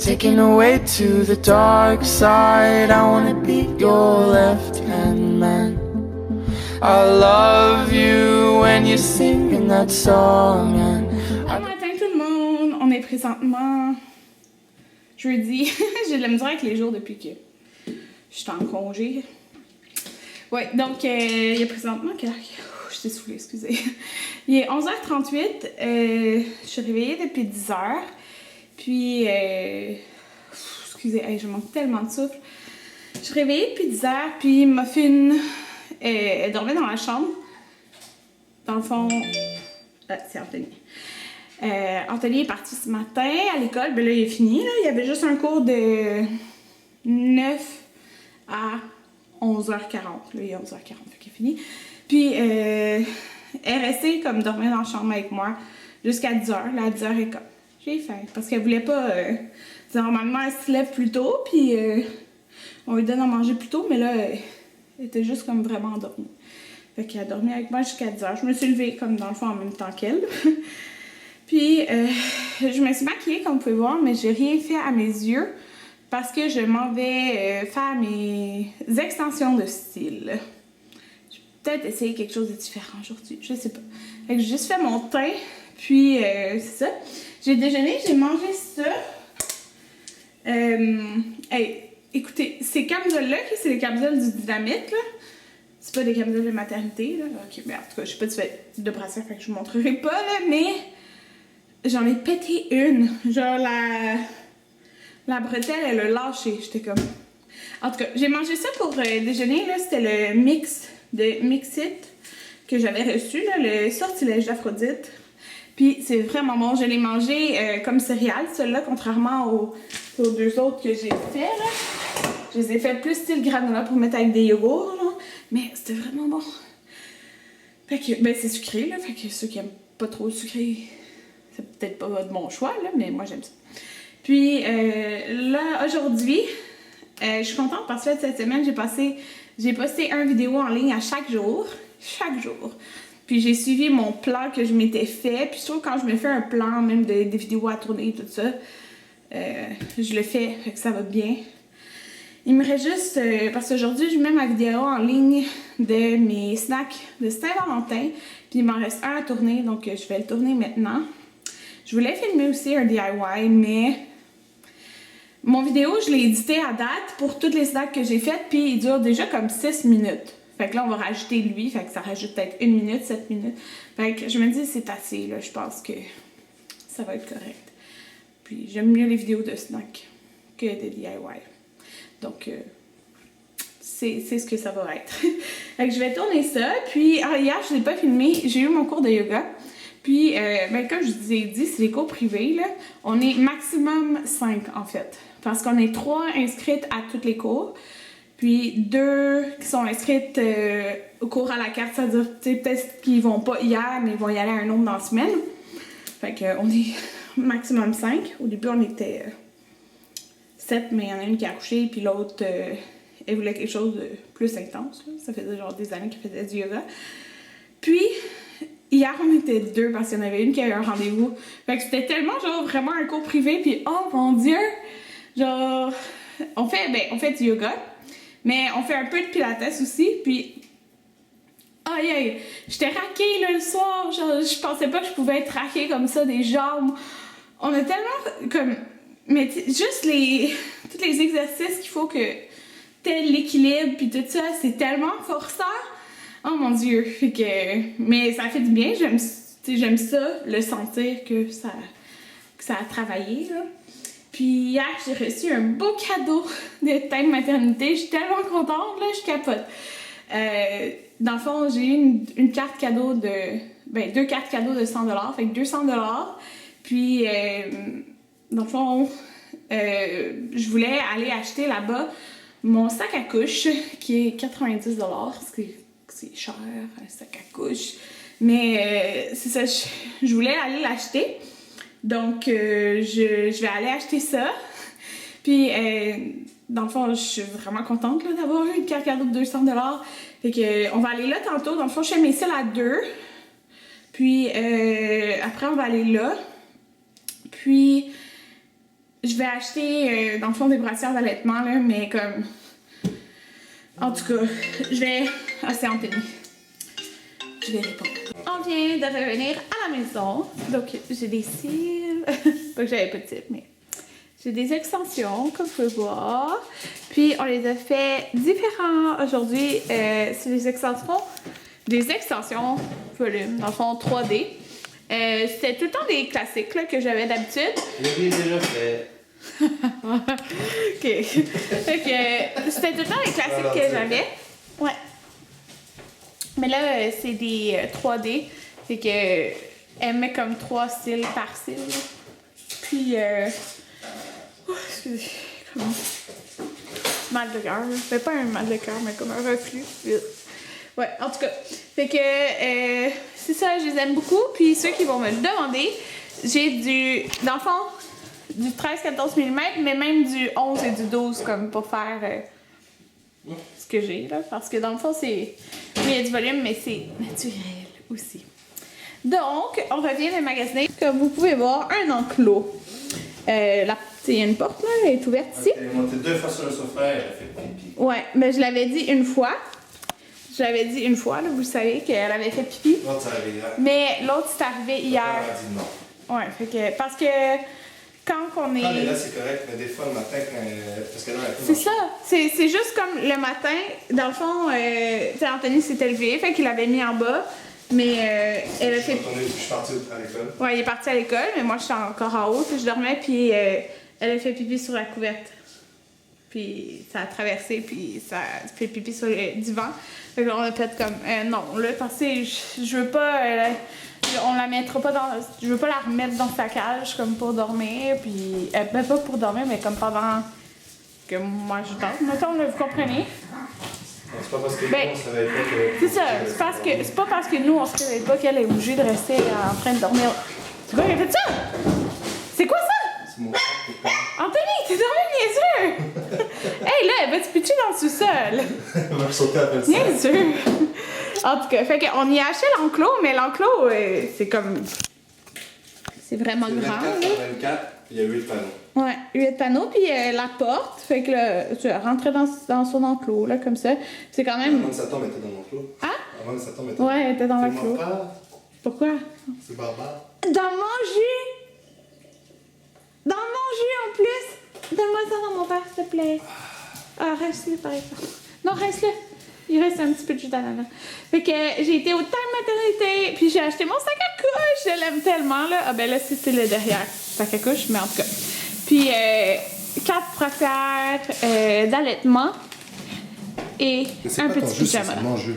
taken away to the dark side. I wanna be your left-hand man. I love you when you're singing that song. Bon matin tout le monde, on est présentement jeudi. J'ai de la misère avec les jours depuis que je suis en congé. Ouais, donc il y a présentement que... je suis essoufflée, excusez. Il est 11h38, je suis réveillée depuis 10h. Puis, excusez, je manque tellement de souffle. Je suis réveillée depuis 10h, puis Muffin, elle dormait dans la chambre. Dans le fond, c'est Anthony. Anthony est parti ce matin à l'école, ben là il est fini. Là. Il y avait juste un cours de 9 à 11h40. Là il est 11h40, fait qu'il est fini. Puis elle est restée comme dormir dans la chambre avec moi jusqu'à 10h. Là à 10h15. J'ai faim parce qu'elle voulait pas. Normalement elle se lève plus tôt, puis on lui donne à manger plus tôt, mais là elle était juste comme vraiment endormie. Fait qu'elle a dormi avec moi jusqu'à 10h. Je me suis levée comme dans le fond en même temps qu'elle. Puis, je me suis maquillée, comme vous pouvez voir, mais j'ai rien fait à mes yeux parce que je m'en vais faire mes extensions de style. Je vais peut-être essayer quelque chose de différent aujourd'hui, je sais pas. Fait que j'ai juste fait mon teint, puis c'est ça. J'ai déjeuné, j'ai mangé ça. Hey, écoutez, ces camisoles-là, c'est les camisoles du Dynamite, là. C'est pas des camisoles de maternité, là. Ok, mais en tout cas, je sais pas si tu fais de brassière, fait que je vous montrerai pas, là, mais... J'en ai pété une. Genre, la bretelle, elle a lâché. J'étais comme... En tout cas, j'ai mangé ça pour déjeuner. Là, c'était le mix de Mixit que j'avais reçu, là, le sortilège d'Aphrodite. Puis, c'est vraiment bon. Je l'ai mangé comme céréales, celui-là, contrairement aux deux autres que j'ai fait, là. Je les ai fait plus style granola pour mettre avec des yogourts, là. Mais c'était vraiment bon. Fait que, ben, c'est sucré, là. Fait que ceux qui aiment pas trop sucré... C'est peut-être pas de mon choix, là, mais moi, j'aime ça. Puis, là, aujourd'hui, je suis contente parce que cette semaine, j'ai posté une vidéo en ligne à chaque jour. Chaque jour. Puis, j'ai suivi mon plan que je m'étais fait. Puis, je trouve que quand je me fais un plan, même des vidéos à tourner et tout ça, je le fais, fait que ça va bien. Il me reste juste, parce qu'aujourd'hui, je mets ma vidéo en ligne de mes snacks de Saint-Valentin. Puis, il m'en reste un à tourner, donc je vais le tourner maintenant. Je voulais filmer aussi un DIY, mais mon vidéo, je l'ai édité à date pour toutes les snacks que j'ai faites, puis il dure déjà comme 6 minutes. Fait que là, on va rajouter lui, fait que ça rajoute peut-être 1 minute, 7 minutes. Fait que je me dis, c'est assez, là, je pense que ça va être correct. Puis j'aime mieux les vidéos de snacks que des DIY. Donc, c'est ce que ça va être. Fait que je vais tourner ça, puis hier, je ne l'ai pas filmé, j'ai eu mon cours de yoga. Puis, ben, comme je vous ai dit, c'est les cours privés, là. On est maximum 5, en fait. Parce qu'on est 3 inscrites à tous les cours. Puis, 2 qui sont inscrites au cours à la carte. C'est-à-dire, tu sais, peut-être qu'ils vont pas hier, mais ils vont y aller à un nombre dans la semaine. Fait qu'on est maximum 5. Au début, on était 7, mais il y en a une qui a accouché, puis l'autre, elle voulait quelque chose de plus intense, là. Ça faisait genre des années qu'elle faisait du yoga. Puis... hier, on était 2 parce qu'il y en avait une qui avait un rendez-vous. Fait que c'était tellement, genre, vraiment un cours privé. Puis, oh mon Dieu! Genre, on fait du yoga, mais on fait un peu de pilates aussi. Puis, aïe aïe! J'étais raquée, là, le soir. Genre, je pensais pas que je pouvais être raquée comme ça, des jambes. On a tellement, comme... Mais juste tous les exercices qu'il faut que t'aies l'équilibre, puis tout ça, c'est tellement forçant. Oh mon Dieu, fait que... Mais ça fait du bien, j'aime ça, le sentir que ça a travaillé, là. Puis hier, j'ai reçu un beau cadeau de thème maternité, je suis tellement contente, là, je capote. Dans le fond, j'ai eu une carte cadeau de... Ben, 2 cartes cadeaux de 100$, fait que 200$. Puis, dans le fond, je voulais aller acheter là-bas mon sac à couche, qui est 90$, c'est cher, un sac à couche. Mais c'est ça, je voulais aller l'acheter. Donc, je vais aller acheter ça. Puis, dans le fond, je suis vraiment contente d'avoir eu une carte cadeau de 200$. Fait que, on va aller là tantôt. Dans le fond, je fais mes cils à 2. Puis, après, on va aller là. Puis, je vais acheter, dans le fond, des brassières d'allaitement, là, mais comme... En tout cas, je vais... Ah, c'est Anthony. Je vais répondre. On vient de revenir à la maison. Donc, j'ai des cils. Pas que j'avais pas de cils, mais... J'ai des extensions, comme vous pouvez voir. Puis, on les a fait différents aujourd'hui. C'est des extensions volume, dans le fond 3D. C'était tout le temps des classiques là, que j'avais d'habitude. Le est déjà fait. Ok. Fait que c'était tout le temps les classiques que j'avais. Ouais. Mais là, c'est des 3D. Fait que elle met comme 3 cils par cil. Puis, oh, excusez, comme mal de cœur. Mais pas un mal de cœur, mais comme un reflux. Ouais, en tout cas. Fait que c'est ça, je les aime beaucoup. Puis ceux qui vont me le demander, j'ai du, dans le fond, du 13-14 mm, mais même du 11 et du 12 comme pour faire ce que j'ai là. Parce que dans le fond, c'est. Oui, il y a du volume, mais c'est naturel aussi. Donc, on revient de magasiner. Comme vous pouvez voir, un enclos. Il y a une porte là, elle est ouverte ici. Elle est montée 2 fois sur le sofa et elle a fait pipi. Ouais, mais je l'avais dit une fois. Je l'avais dit une fois, là, vous savez qu'elle avait fait pipi. L'autre, ça arrivé hier. Mais l'autre, c'est arrivé hier. Elle a dit non. Ouais, fait que. Parce que quand on est. Quand elle est là, c'est correct, mais des fois, le matin, parce que là, elle C'est ça. C'est juste comme le matin, dans le fond, tu sais, Anthony s'est élevé, fait qu'il l'avait mis en bas. Mais elle a fait. Je suis partie à l'école. Ouais, il est parti à l'école, mais moi, j'étais encore en haut, puis je dormais, puis elle a fait pipi sur la couverte. Puis ça a traversé, puis ça a fait pipi sur le divan. Fait que là, on a fait comme, non, là, parce que je veux pas, on la mettra pas dans, je veux pas la remettre dans sa cage comme pour dormir, puis, ben pas pour dormir, mais comme pendant que moi je dors. Mettons, là, vous comprenez? C'est pas parce que Ben, nous, on savait pas que. C'est ça, c'est pas parce que nous, on se réveille pas qu'elle est obligée de rester en train de dormir. C'est quoi qui a fait ça? C'est quoi ça? C'est mon frère qui parle. Anthony, t'es dormi niaiseux! Hey, là, elle va te pitcher dans le sous-sol! Elle va sauter après ça. Niaiseux! En tout cas, fait qu'on y a acheté l'enclos, mais l'enclos, c'est comme... C'est vraiment C'est grand, 24 là. par 24, il y a 8 panneaux. Ouais, 8 panneaux, puis la porte, fait que là, tu rentrais dans son enclos, là, comme ça. C'est quand même... Avant que ça tombe, elle était dans l'enclos. Hein? Avant que ça tombe, elle était Ouais, elle était dans C'est l'enclos. mon frère, Pourquoi? c'est barbare. Dans mon jus! Dans mon jus, en plus! Donne-moi ça dans mon verre, s'il te plaît. Ah, reste-le, par exemple. Non, reste-le. Il reste un petit peu de jus d'ananas. Fait que j'ai été au temps de maternité, puis j'ai acheté mon sac à couche. Je l'aime tellement, là. Ah, ben là, c'est le derrière. Sac à couche, mais en tout cas. Puis, 4 brassières d'allaitement et un petit pyjama. C'est mon jeu.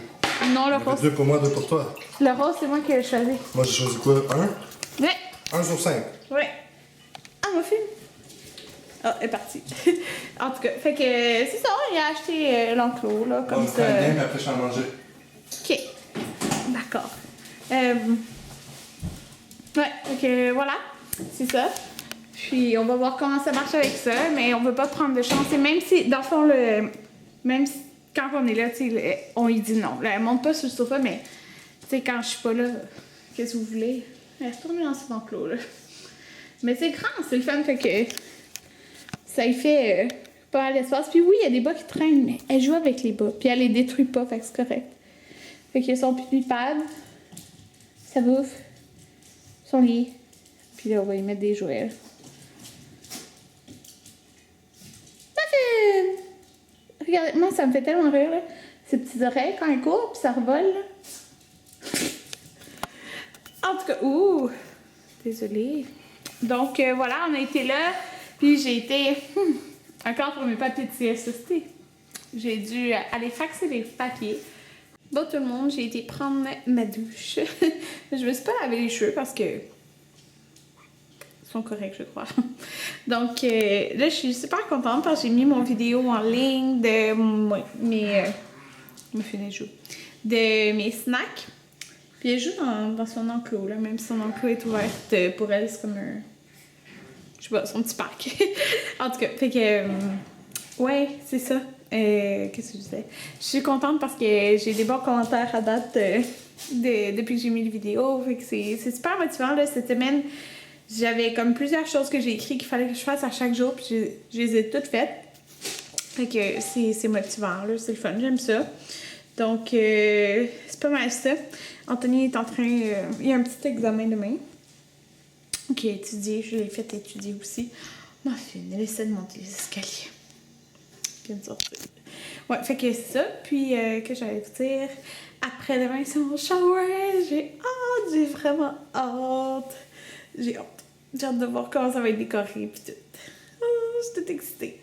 Non, le Il y en rose. avait 2 pour moi, 2 pour toi. Le rose, c'est moi qui l'ai choisi. Moi, j'ai choisi quoi? 1? Ouais. 1 sur 5. Ouais. Ah, mon film. Ah, elle est partie. En tout cas, fait que c'est ça, on a acheté l'enclos, là, comme On ça. prend le game, puis après, je vais en manger. Ok. D'accord. Ouais, ok, voilà. C'est ça. Puis, on va voir comment ça marche avec ça, mais on veut pas prendre de chance. Et même si, dans le fond, même si, quand on est là, tu sais, on lui dit non. Là, elle monte pas sur le sofa, mais, tu sais, quand je suis pas là, qu'est-ce que vous voulez? Elle se tourne dans son enclos, là. Mais c'est grand, c'est le fun, fait que ça y fait pas mal d'espace. Puis oui, il y a des bas qui traînent, mais elle joue avec les bas. Puis elle les détruit pas, fait que c'est correct. Fait qu'il y a son pipi pad, sa bouffe, son lit. Puis là, on va y mettre des jouets. Ça fait... Regardez, moi, ça me fait tellement rire, là. Ses petites oreilles quand elle court, puis ça revole, là. En tout cas, ouh! Désolée. Donc, voilà, on a été là. Puis j'ai été... encore pour mes papiers de CSST. J'ai dû aller faxer des papiers. Bon, tout le monde, j'ai été prendre ma douche. Je me suis pas lavé les cheveux parce que... Ils sont corrects, je crois. Donc, là, je suis super contente parce que j'ai mis mon vidéo en ligne de mes... de mes snacks. Puis elle joue dans son enclos, là, même si son enclos est ouvert. Pour elle, c'est comme un... Je sais pas, son petit parc. En tout cas, fait que... ouais, c'est ça. Qu'est-ce que je disais? Je suis contente parce que j'ai des bons commentaires à date depuis que j'ai mis la vidéo. Fait que c'est super motivant, là. Cette semaine, j'avais comme plusieurs choses que j'ai écrites qu'il fallait que je fasse à chaque jour, puis je les ai toutes faites. Fait que c'est motivant, là, c'est le fun, j'aime ça. Donc, c'est pas mal ça. Anthony est en train... il y a un petit examen demain. Ok, étudier, je l'ai fait étudier aussi. Ma fille, elle essaie de monter les escaliers. Vient de sortir. Ouais, fait que c'est ça. Puis, que j'allais vous dire, après-demain, c'est mon shower. J'ai vraiment hâte. J'ai hâte de voir comment ça va être décoré, puis tout. Oh, je suis toute excitée.